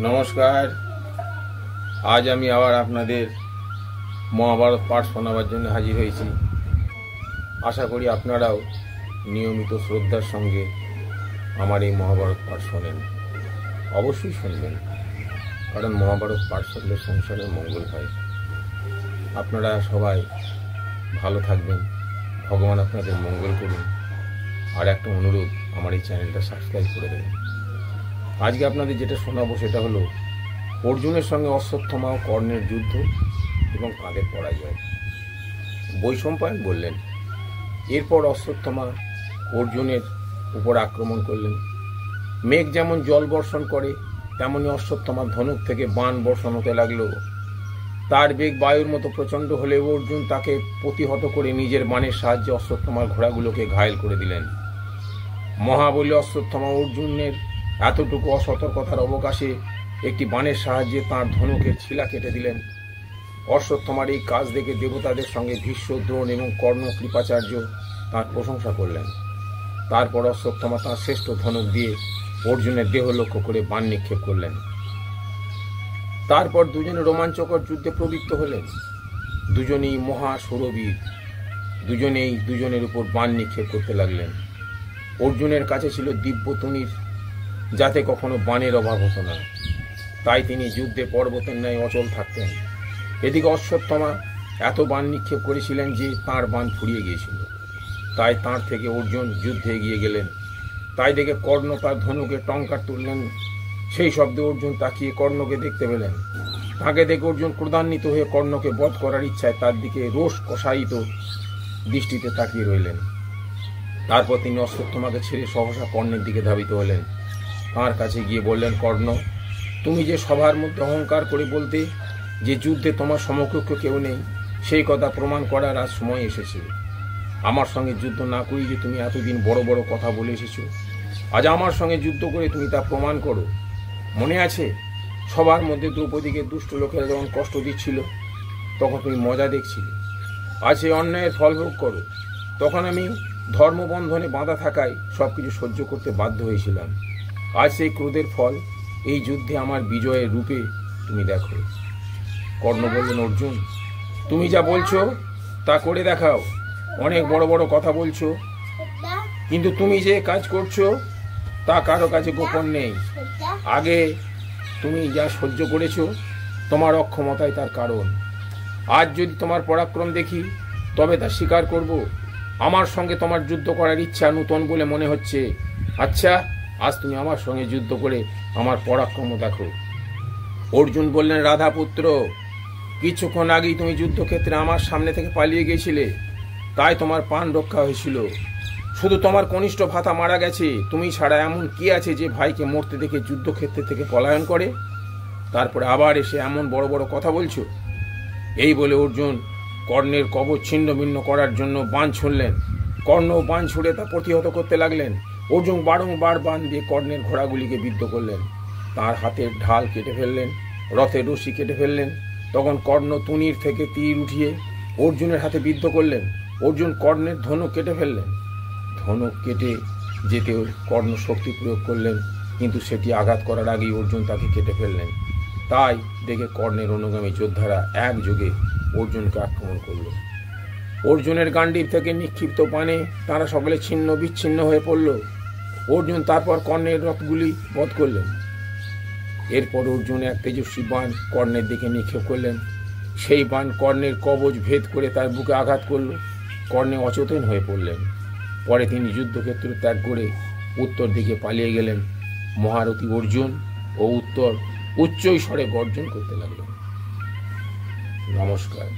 নমস্কার। আজ আমি আবার আপনাদের মহাভারত পাঠ শোনাবার জন্য হাজির হয়েছি। আশা করি আপনারাও নিয়মিত শ্রদ্ধার সঙ্গে আমার এই মহাভারত পাঠ শোনেন। অবশ্যই শুনবেন, কারণ মহাভারত পাঠ শুনলে সংসারের মঙ্গল হয়। আপনারা সবাই ভালো থাকবেন, ভগবান আপনাদের মঙ্গল করুন। আর একটা অনুরোধ, আমার এই চ্যানেলটা সাবস্ক্রাইব করে দেবেন। আজকে আপনাদের যেটা শোনাবো সেটা হলো অর্জুনের সঙ্গে অশ্বত্থামা ও কর্ণের যুদ্ধ এবং তাদের পরাজয়। বৈশম্পায়ন বললেন, এরপর অশ্বত্থামা অর্জুনের উপর আক্রমণ করলেন। মেঘ যেমন জল বর্ষণ করে তেমনি অশ্বত্থামার ধনুক থেকে বাণ বর্ষণ হতে লাগলো। তার বেগ বায়ুর মতো প্রচণ্ড হলেও অর্জুন তাকে প্রতিহত করে নিজের বাণের সাহায্যে অশ্বত্থামার ঘোড়াগুলোকে ঘায়েল করে দিলেন। মহাবলী অশ্বত্থামা অর্জুনের এতটুকু অসতর্কতার অবকাশে একটি বাণের সাহায্যে তাঁর ধনুকের ছিলা কেটে দিলেন। অশ্বত্থামার এই কাজ দেখে দেবতাদের সঙ্গে ভীষ্ম, দ্রোণ এবং কর্ণ কৃপাচার্য তাঁর প্রশংসা করলেন। তারপর অশ্বত্থামা তাঁর শ্রেষ্ঠ ধনুক দিয়ে অর্জুনের দেহ লক্ষ্য করে বাণ নিক্ষেপ করলেন। তারপর দুজনে রোমাঞ্চকর যুদ্ধে প্রবৃত্ত হলেন। দুজনেই মহাসুরবীর, দুজনেই দুজনের উপর বাণ নিক্ষেপ করতে লাগলেন। অর্জুনের কাছে ছিল দিব্য তুনীর, যাতে কখনো বাণের অভাব হতো না, তাই তিনি যুদ্ধে পর্বতের ন্যায় অচল থাকতেন। এদিকে অশ্বত্থামা এত বাণ নিক্ষেপ করেছিলেন যে তাঁর বাণ ফুরিয়ে গিয়েছিল, তাই তাঁর থেকে অর্জুন যুদ্ধে এগিয়ে গেলেন। তাই দেখে কর্ণ তার ধনুকে টঙ্কার তুললেন। সেই শব্দে অর্জুন তাকিয়ে কর্ণকে দেখতে পেলেন। তাকে দেখে অর্জুন ক্রোধান্বিত হয়ে কর্ণকে বধ করার ইচ্ছায় তার দিকে রোষ কষায়িত দৃষ্টিতে তাকিয়ে রইলেন। তারপর তিনি অশ্বত্থামাকে ছেড়ে সহসা কর্ণের দিকে ধাবিত হলেন। তাঁর কাছে গিয়ে বললেন, কর্ণ, তুমি যে সভার মধ্যে অহংকার করে বলতে যে যুদ্ধে তোমার সমকক্ষ কেউ নেই, সেই কথা প্রমাণ করার আজ সময় এসেছে। আমার সঙ্গে যুদ্ধ না করি যে তুমি এতদিন বড় বড় কথা বলে এসেছো, আজ আমার সঙ্গে যুদ্ধ করে তুমি তা প্রমাণ করো। মনে আছে সবার মধ্যে দ্রৌপদীকে দুষ্ট লোকেরা যখন কষ্ট দিচ্ছিল, তখন তুমি মজা দেখছিলে। আজ সেই অন্যায়ের ফল ভোগ করো। তখন আমি ধর্মবন্ধনে বাঁধা থাকায় সবকিছু সহ্য করতে বাধ্য হয়েছিলাম। আজ সেই ক্রোধের ফল এই যুদ্ধে আমার বিজয়ের রূপে তুমি দেখো। কর্ণ বললেন, অর্জুন, তুমি যা বলছো তা করে দেখাও। অনেক বড় বড় কথা বলছো, কিন্তু তুমি যে কাজ করছো তা কারো কাছে গোপন নেই। আগে তুমি যা সহ্য করেছো তোমার অক্ষমতাই তার কারণ। আজ যদি তোমার পরাক্রম দেখি তবে তা স্বীকার করব। আমার সঙ্গে তোমার যুদ্ধ করার ইচ্ছা নূতন বলে মনে হচ্ছে। আচ্ছা, আজ তুমি আমার সঙ্গে যুদ্ধ করে আমার পরাক্রম দেখো। অর্জুন বললেন, রাধাপুত্র, কিছুক্ষণ আগেই তুমি যুদ্ধক্ষেত্রে আমার সামনে থেকে পালিয়ে গিয়েছিলে, তাই তোমার প্রাণ রক্ষা হয়েছিল। শুধু তোমার কনিষ্ঠ ভ্রাতা মারা গেছে, তুমি ছাড়া এমন কি আছে যে ভাইকে মরতে দেখে যুদ্ধক্ষেত্র থেকে পলায়ন করে? তারপরে আবার এসে এমন বড় বড় কথা বলছো? এই বলে অর্জুন কর্ণের কবচ ছিন্ন ভিন্ন করার জন্য বাণ ছুড়লেন। কর্ণ বাণ ছুড়ে তা প্রতিহত করতে লাগলেন। অর্জুন বারংবার বাণ দিয়ে কর্ণের ঘোড়াগুলিকে বিদ্ধ করলেন। তার হাতের ঢাল কেটে ফেললেন, রথের রশি কেটে ফেললেন। তখন কর্ণ তুনীর থেকে তীর উঠিয়ে অর্জুনের হাতে বিদ্ধ করলেন। অর্জুন কর্ণের ধনুক কেটে ফেললেন। ধনুক কেটে যেতে কর্ণ শক্তি প্রয়োগ করলেন, কিন্তু সেটি আঘাত করার আগেই অর্জুন তাকে কেটে ফেললেন। তাই দেখে কর্ণের অনুগামী যোদ্ধারা একযোগে অর্জুনকে আক্রমণ করল। অর্জুনের গান্ডীব থেকে নিক্ষিপ্ত বাণে তারা সকলে ছিন্ন বিচ্ছিন্ন হয়ে পড়ল। অর্জুন তারপর কর্ণের রথগুলি বধ করলেন। এরপর অর্জুন এক তেজস্বী বাণ কর্ণের দিকে নিক্ষেপ করলেন। সেই বাণ কর্ণের কবচ ভেদ করে তার বুকে আঘাত করল। কর্ণে অচেতন হয়ে পড়লেন। পরে তিনি যুদ্ধক্ষেত্র ত্যাগ করে উত্তর দিকে পালিয়ে গেলেন। মহারথী অর্জুন ও উত্তর উচ্চ স্বরে গর্জন করতে লাগলেন। নমস্কার।